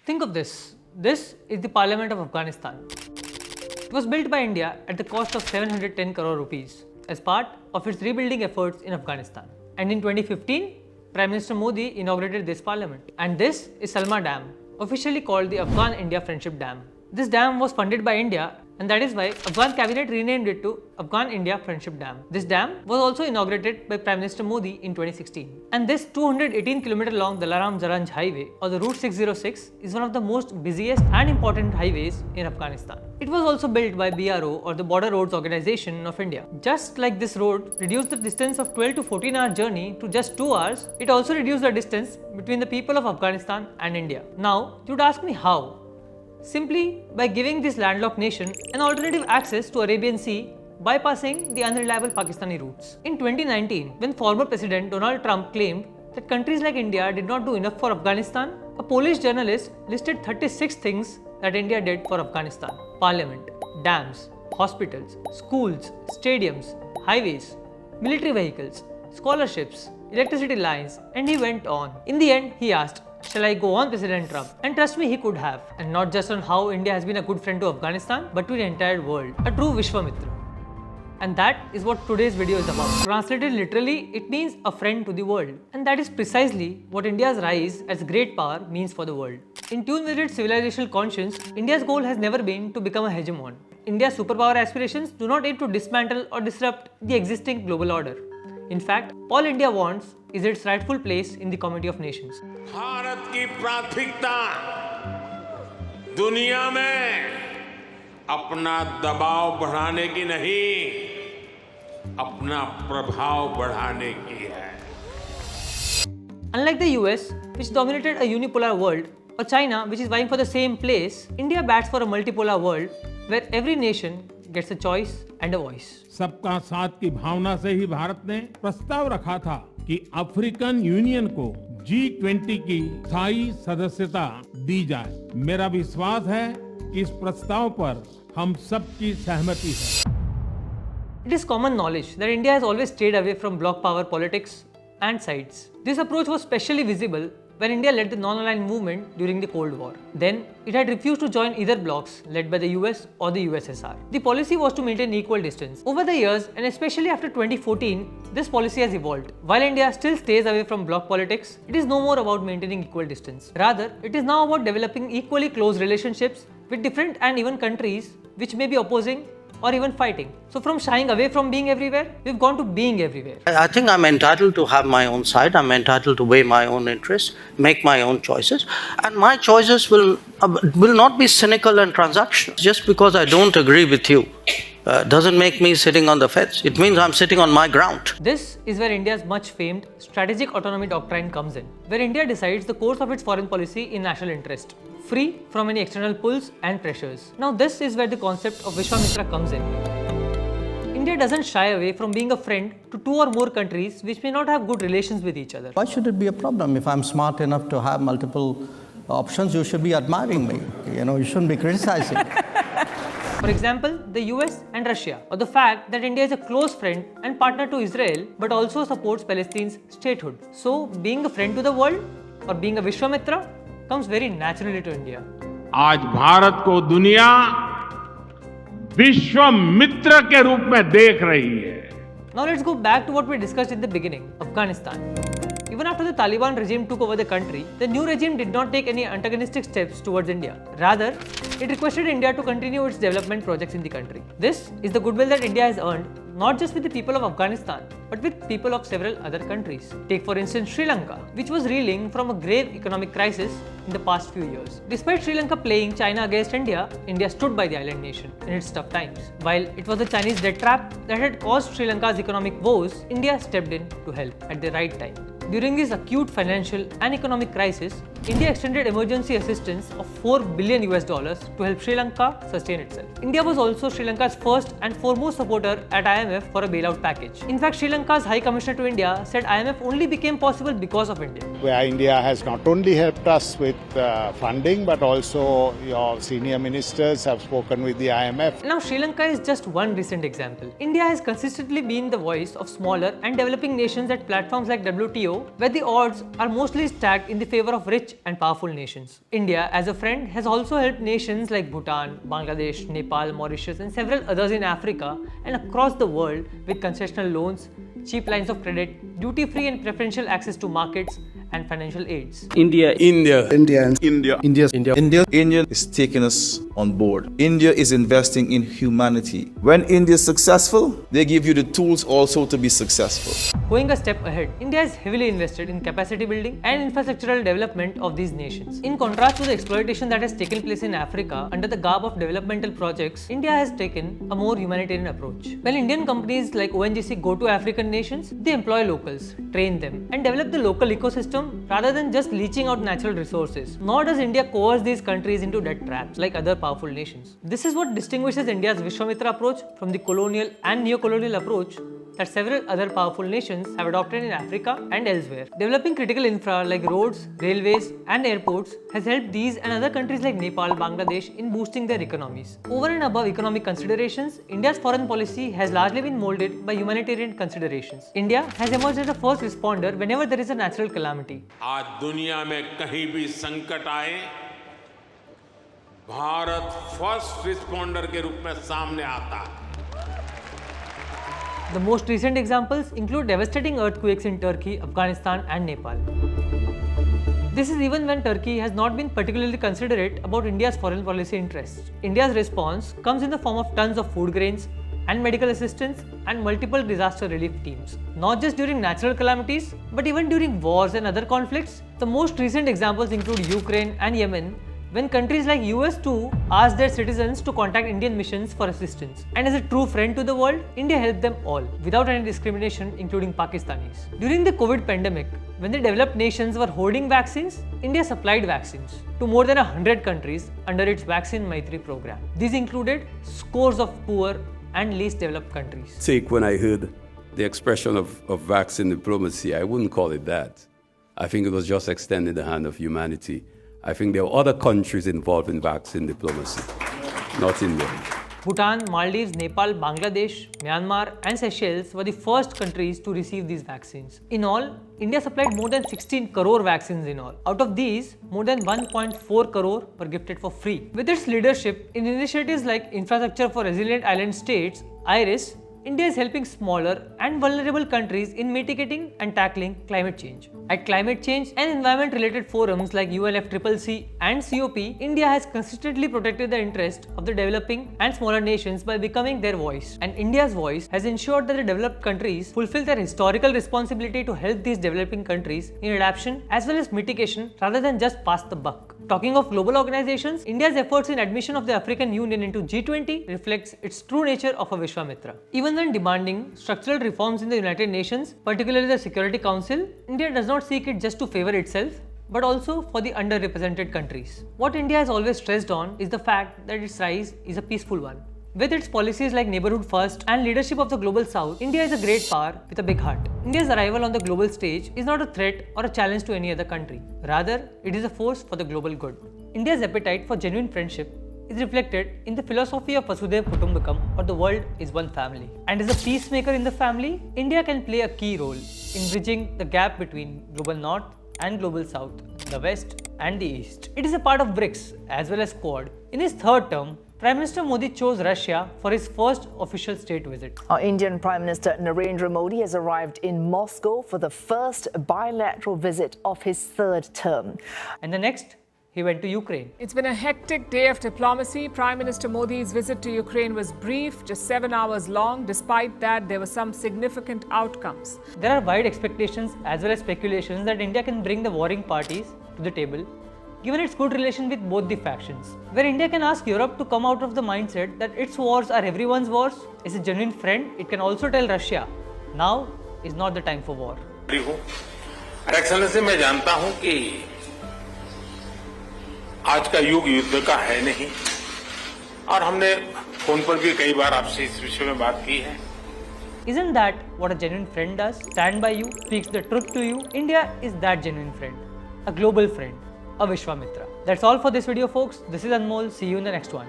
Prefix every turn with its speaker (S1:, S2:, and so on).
S1: Think of this. This is the Parliament of Afghanistan. It was built by India at the cost of 710 crore rupees as part of its rebuilding efforts in Afghanistan. And in 2015, Prime Minister Modi inaugurated this parliament. And this is Salma Dam, officially called the Afghan-India Friendship Dam. This dam was funded by India, and that is why Afghan cabinet renamed it to Afghan-India Friendship Dam. This dam was also inaugurated by Prime Minister Modi in 2016. And this 218km long Dalaram-Zaranj highway, or the Route 606, is one of the most busiest and important highways in Afghanistan. It was also built by BRO, or the Border Roads Organization of India. Just like this road reduced the distance of 12 to 14-hour journey to just 2 hours, it also reduced the distance between the people of Afghanistan and India. Now, you'd ask me how? Simply by giving this landlocked nation an alternative access to Arabian Sea, bypassing the unreliable Pakistani routes. In 2019, when former President Donald Trump claimed that countries like India did not do enough for Afghanistan, a Polish journalist listed 36 things that India did for Afghanistan: parliament, dams, hospitals, schools, stadiums, highways, military vehicles, scholarships, electricity lines, and he went on. In the end, he asked, "Shall I go on, President Trump?" And trust me, he could have. And not just on how India has been a good friend to Afghanistan, but to the entire world. A true Vishwamitra. And that is what today's video is about. Translated literally, it means a friend to the world. And that is precisely what India's rise as a great power means for the world. In tune with its civilizational conscience, India's goal has never been to become a hegemon. India's superpower aspirations do not aim to dismantle or disrupt the existing global order. In fact, all India wants is its rightful place in the community of nations.
S2: Bharat की प्राथमिकता दुनिया में अपना दबाव बढ़ाने की नहीं, अपना प्रभाव बढ़ाने की है.
S1: Unlike the US, which dominated a unipolar world, or China, which is vying for the same place, India bats for a multipolar world where every nation gets a choice and a voice.
S3: सबका साथ की भावना से ही भारत ने प्रस्ताव रखा था कि African union को G20 की स्थायी सदस्यता दी जाए. मेरा विश्वास है कि इस प्रस्ताव पर हम सबकी सहमति है.
S1: It is common knowledge that India has always stayed away from bloc power politics and sides. This approach was especially visible when India led the non-aligned movement during the Cold War. Then, it had refused to join either blocs led by the US or the USSR. The policy was to maintain equal distance. Over the years, and especially after 2014, this policy has evolved. While India still stays away from bloc politics, it is no more about maintaining equal distance. Rather, it is now about developing equally close relationships with different and even countries which may be opposing or even fighting. So from shying away from being everywhere, we've gone to being everywhere.
S4: I think I'm entitled to have my own side. I'm entitled to weigh my own interests, make my own choices, and my choices will not be cynical and transactional. Just because I don't agree with you doesn't make me sitting on the fence. It means I'm sitting on my ground.
S1: This is where India's much famed strategic autonomy doctrine comes in, where India decides the course of its foreign policy in national interest, free from any external pulls and pressures. Now this is where the concept of Vishwamitra comes in. India doesn't shy away from being a friend to two or more countries which may not have good relations with each other.
S5: Why should it be a problem? If I'm smart enough to have multiple options, you should be admiring me. You shouldn't be criticizing.
S1: For example, the US and Russia, or the fact that India is a close friend and partner to Israel but also supports Palestine's statehood. So, being a friend to the world or being a Vishwamitra comes very naturally to India.
S3: आज भारत को दुनिया विश्व मित्र के रूप में देख रही है.
S1: Now let's go back to what we discussed in the beginning, Afghanistan. Even after the Taliban regime took over the country, the new regime did not take any antagonistic steps towards India. Rather, it requested India to continue its development projects in the country. This is the goodwill that India has earned, not just with the people of Afghanistan, but with people of several other countries. Take for instance Sri Lanka, which was reeling from a grave economic crisis in the past few years. Despite Sri Lanka playing China against India, India stood by the island nation in its tough times. While it was the Chinese debt trap that had caused Sri Lanka's economic woes, India stepped in to help at the right time. During this acute financial and economic crisis, India extended emergency assistance of $4 billion to help Sri Lanka sustain itself. India was also Sri Lanka's first and foremost supporter at IMF for a bailout package. In fact, Sri Lanka's High Commissioner to India said IMF only became possible because of India.
S6: Where India has not only helped us with funding, but also your senior ministers have spoken with the IMF.
S1: Now, Sri Lanka is just one recent example. India has consistently been the voice of smaller and developing nations at platforms like WTO scenario where the odds are mostly stacked in the favor of rich and powerful nations. India, as a friend, has also helped nations like Bhutan, Bangladesh, Nepal, Mauritius, and several others in Africa and across the world with concessional loans, cheap lines of credit, duty-free and preferential access to markets, and financial aids.
S7: India is taking us on board. India is investing in humanity. When India is successful, they give you the tools also to be successful.
S1: Going a step ahead, India is heavily invested in capacity building and infrastructural development of these nations. In contrast to the exploitation that has taken place in Africa under the garb of developmental projects, India has taken a more humanitarian approach. When Indian companies like ONGC go to African nations, they employ locals, train them, and develop the local ecosystem rather than just leeching out natural resources. Nor does India coerce these countries into debt traps like other powerful nations. This is what distinguishes India's Vishwamitra approach from the colonial and neo-colonial approach that several other powerful nations have adopted in Africa and elsewhere. Developing critical infra like roads, railways, and airports has helped these and other countries like Nepal, Bangladesh in boosting their economies. Over and above economic considerations, India's foreign policy has largely been molded by humanitarian considerations. India has emerged as a first responder whenever there is a natural calamity.
S2: आज दुनिया में कहीं भी संकट आए, Bharat first responder के रूप में सामने आता है.
S1: The most recent examples include devastating earthquakes in Turkey, Afghanistan, and Nepal. This is even when Turkey has not been particularly considerate about India's foreign policy interests. India's response comes in the form of tons of food grains and medical assistance and multiple disaster relief teams. Not just during natural calamities, but even during wars and other conflicts. The most recent examples include Ukraine and Yemen, when countries like US too asked their citizens to contact Indian missions for assistance. And as a true friend to the world, India helped them all, without any discrimination, including Pakistanis. During the COVID pandemic, when the developed nations were hoarding vaccines, India supplied vaccines to more than 100 countries under its Vaccine Maitri program. These included scores of poor and least developed countries.
S8: Take when I heard the expression of vaccine diplomacy, I wouldn't call it that. I think it was just extending the hand of humanity. I think there are other countries involved in vaccine diplomacy, not India.
S1: Bhutan, Maldives, Nepal, Bangladesh, Myanmar, and Seychelles were the first countries to receive these vaccines. In all, India supplied more than 16 crore vaccines in all. Out of these, more than 1.4 crore were gifted for free. With its leadership in initiatives like Infrastructure for Resilient Island States, IRIS, India is helping smaller and vulnerable countries in mitigating and tackling climate change. At climate change and environment-related forums like UNFCCC and COP, India has consistently protected the interest of the developing and smaller nations by becoming their voice. And India's voice has ensured that the developed countries fulfill their historical responsibility to help these developing countries in adaptation as well as mitigation rather than just pass the buck. Talking of global organizations, India's efforts in admission of the African Union into G20 reflects its true nature of a Vishwamitra. Even when demanding structural reforms in the United Nations, particularly the Security Council, India does not seek it just to favor itself, but also for the underrepresented countries. What India has always stressed on is the fact that its rise is a peaceful one. With its policies like Neighborhood First and leadership of the Global South, India is a great power with a big heart. India's arrival on the global stage is not a threat or a challenge to any other country. Rather, it is a force for the global good. India's appetite for genuine friendship is reflected in the philosophy of Vasudhaiva Kutumbakam, or the world is one family. And as a peacemaker in the family, India can play a key role in bridging the gap between Global North and Global South, the West and the East. It is a part of BRICS as well as Quad. In his third term, Prime Minister Modi chose Russia for his first official state visit.
S9: Our Indian Prime Minister Narendra Modi has arrived in Moscow for the first bilateral visit of his third term.
S1: And the next, he went to Ukraine.
S10: It's been a hectic day of diplomacy. Prime Minister Modi's visit to Ukraine was brief, just 7 hours long. Despite that, there were some significant outcomes.
S1: There are wide expectations as well as speculations that India can bring the warring parties to the table, given its good relation with both the factions. Where India can ask Europe to come out of the mindset that its wars are everyone's wars, as a genuine friend, it can also tell Russia, now is not the time for war.
S2: Excellency मैं जानता हूं कि आज का युग युद्ध का है नहीं, और हमने फोन पर भी कई बार आपसे इस विषय में बात की है.
S1: Isn't that what a genuine friend does? Stand by you, speaks the truth to you. India is that genuine friend, a global friend, a Vishwamitra. That's all for this video, folks. This is Anmol. See you in the next one.